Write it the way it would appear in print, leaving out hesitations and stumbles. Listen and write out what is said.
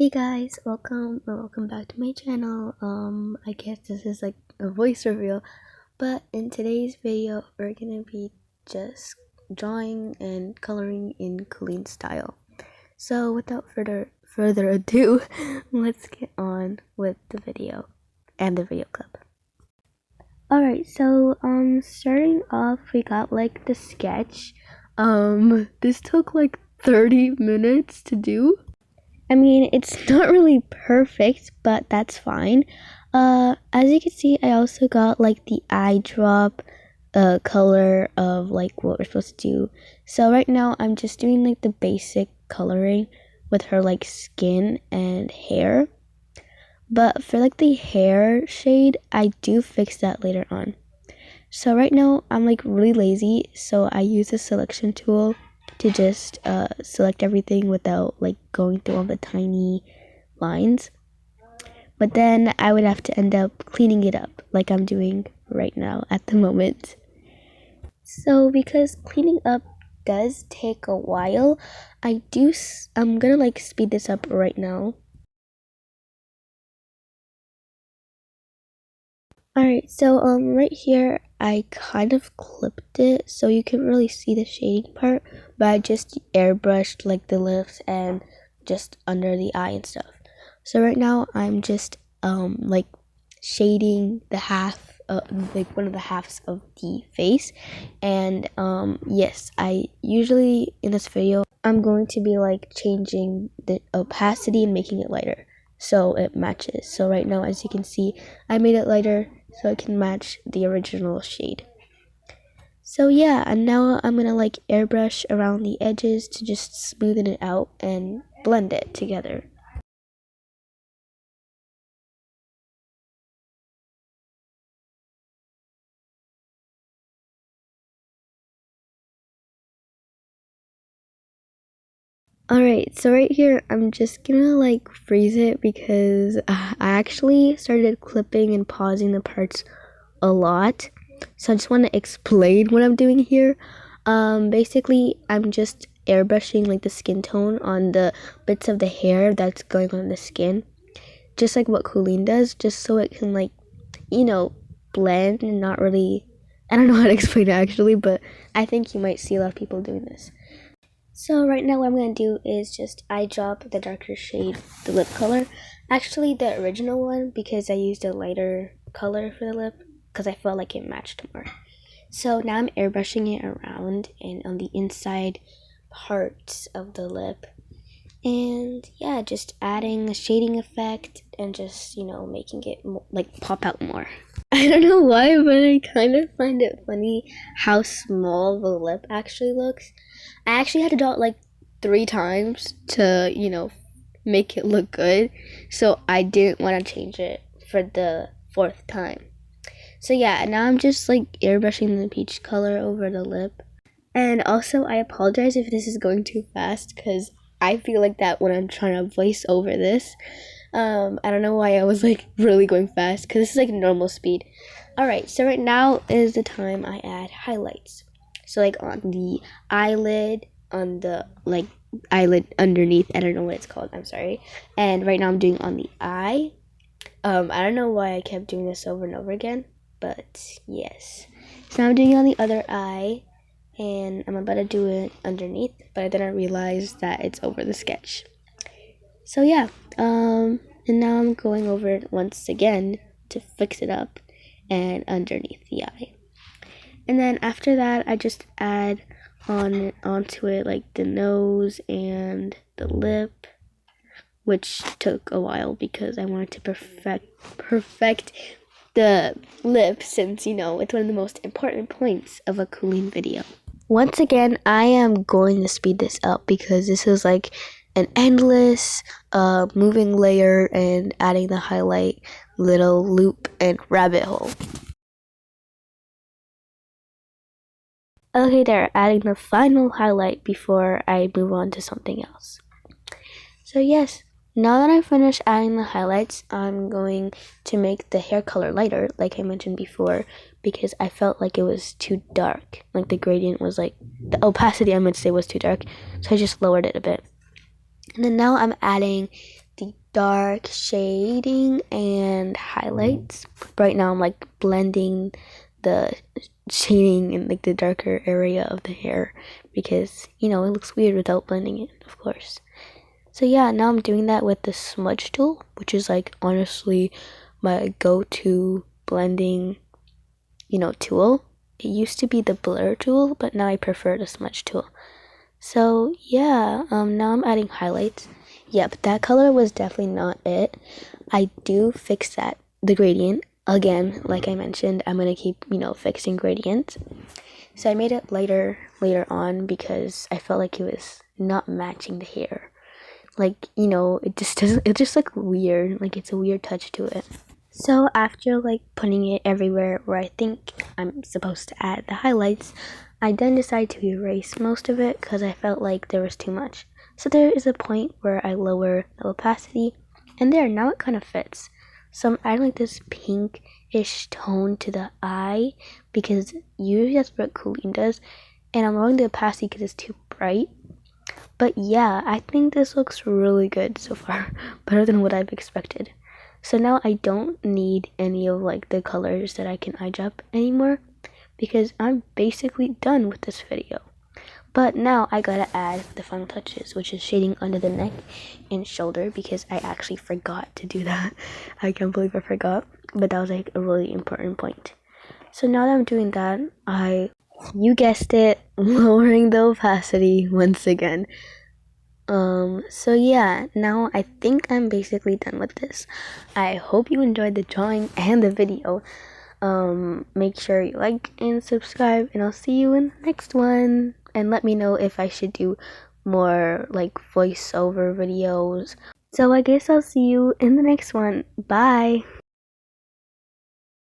Hey guys, welcome back to my channel. I guess this is like a voice reveal, but in today's video we're gonna be just drawing and coloring in Koolen style. So without further ado, let's get on with the video and the video clip. Alright, so starting off we got like the sketch. This took like 30 minutes to do. I mean, it's not really perfect, but that's fine. As you can see, I also got like the eye drop color of like what we're supposed to do. So right now I'm just doing like the basic coloring with her like skin and hair. But for like the hair shade, I do fix that later on. So right now I'm like really lazy, so I use the selection tool to just select everything without like going through all the tiny lines. But then I would have to end up cleaning it up like I'm doing right now at the moment. So because cleaning up does take a while, I'm gonna like speed this up right now. Alright, so right here I kind of clipped it so you can really see the shading part, but I just airbrushed like the lips and just under the eye and stuff. So right now I'm just like shading the half like one of the halves of the face. And yes, I usually in this video I'm going to be like changing the opacity and making it lighter so it matches. So right now, as you can see, I made it lighter so it can match the original shade. So yeah, and now I'm gonna like airbrush around the edges to just smoothen it out and blend it together. Alright, so right here, I'm just gonna like freeze it because I actually started clipping and pausing the parts a lot. So I just want to explain what I'm doing here. Basically, I'm just airbrushing like the skin tone on the bits of the hair that's going on the skin. Just like what Koolen does, just so it can like, blend and not really, I don't know how to explain it actually, but I think you might see a lot of people doing this. So right now what I'm going to do is just eye drop the darker shade, the lip color. Actually the original one, because I used a lighter color for the lip because I felt like it matched more. So now I'm airbrushing it around and on the inside parts of the lip. And yeah, just adding a shading effect and just, making it like pop out more. I don't know why, but I kind of find it funny how small the lip actually looks. I actually had to draw it like 3 times to, make it look good. So I didn't want to change it for the 4th time. So yeah, now I'm just like airbrushing the peach color over the lip. And also, I apologize if this is going too fast because I feel like that when I'm trying to voice over this. I don't know why I was like really going fast because this is like normal speed. Alright, so right now is the time I add highlights. So like on the eyelid, on the like eyelid underneath, I don't know what it's called, I'm sorry. And right now I'm doing on the eye. I don't know why I kept doing this over and over again, but yes. So now I'm doing it on the other eye, and I'm about to do it underneath, but then I realized that it's over the sketch. So yeah, and now I'm going over it once again to fix it up and underneath the eye. And then after that, I just add onto it like the nose and the lip, which took a while because I wanted to perfect the lip since, it's one of the most important points of a Koolen video. Once again, I am going to speed this up because this is like an endless moving layer and adding the highlight, little loop, and rabbit hole. Okay, there, adding the final highlight before I move on to something else. So yes, now that I finished adding the highlights, I'm going to make the hair color lighter, like I mentioned before, because I felt like it was too dark. Like the gradient was like, the opacity I meant to say was too dark, so I just lowered it a bit. And then now I'm adding the dark shading and highlights. Right now I'm like blending the shading in like the darker area of the hair because it looks weird without blending it, of course. So yeah, now I'm doing that with the smudge tool, which is like honestly my go-to blending tool. It used to be the blur tool, but now I prefer the smudge tool. So yeah, now I'm adding highlights. Yep, that color was definitely not it. I do fix the gradient. Again, like I mentioned, I'm gonna keep, fixing gradients. So I made it lighter later on because I felt like it was not matching the hair. Like, it just looked weird. Like it's a weird touch to it. So after like putting it everywhere where I think I'm supposed to add the highlights, I then decided to erase most of it because I felt like there was too much. So there is a point where I lower the opacity, and now it kind of fits. So I'm adding like this pinkish tone to the eye because usually that's what Koolen does, and I'm lowering the opacity because it's too bright. But yeah, I think this looks really good so far, better than what I've expected. So now I don't need any of like the colors that I can eye drop anymore because I'm basically done with this video. But now I gotta add the final touches, which is shading under the neck and shoulder because I actually forgot to do that. I can't believe I forgot, but that was like a really important point. So now that I'm doing that, you guessed it, lowering the opacity once again. So yeah, now I think I'm basically done with this. I hope you enjoyed the drawing and the video. Make sure you like and subscribe, and I'll see you in the next one. And let me know if I should do more like voiceover videos. So I guess I'll see you in the next one. Bye!